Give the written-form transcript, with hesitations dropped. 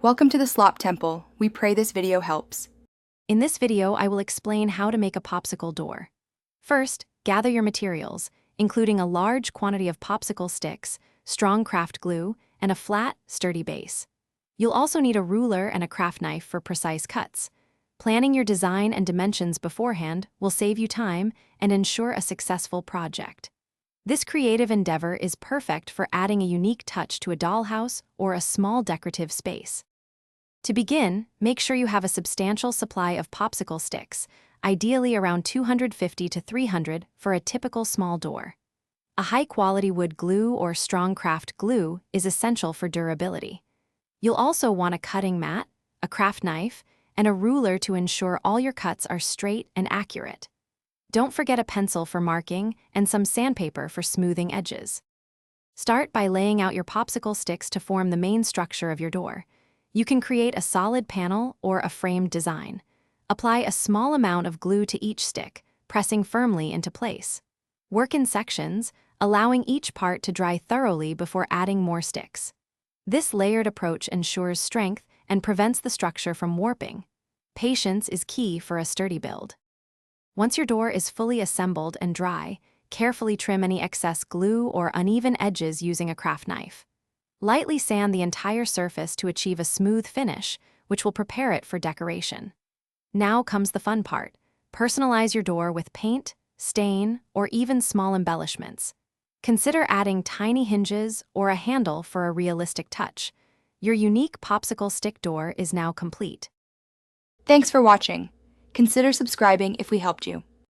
Welcome to the Slop Temple. We pray this video helps. In this video, I will explain how to make a popsicle door. First, gather your materials, including a large quantity of popsicle sticks, strong craft glue, and a flat, sturdy base. You'll also need a ruler and a craft knife for precise cuts. Planning your design and dimensions beforehand will save you time and ensure a successful project. This creative endeavor is perfect for adding a unique touch to a dollhouse or a small decorative space. To begin, make sure you have a substantial supply of popsicle sticks, ideally around 250 to 300 for a typical small door. A high-quality wood glue or strong craft glue is essential for durability. You'll also want a cutting mat, a craft knife, and a ruler to ensure all your cuts are straight and accurate. Don't forget a pencil for marking and some sandpaper for smoothing edges. Start by laying out your popsicle sticks to form the main structure of your door. You can create a solid panel or a framed design. Apply a small amount of glue to each stick, pressing firmly into place. Work in sections, allowing each part to dry thoroughly before adding more sticks. This layered approach ensures strength and prevents the structure from warping. Patience is key for a sturdy build. Once your door is fully assembled and dry, carefully trim any excess glue or uneven edges using a craft knife. Lightly sand the entire surface to achieve a smooth finish, which will prepare it for decoration. Now comes the fun part. Personalize your door with paint, stain, or even small embellishments. Consider adding tiny hinges or a handle for a realistic touch. Your unique popsicle stick door is now complete. Thanks for watching. Consider subscribing if we helped you.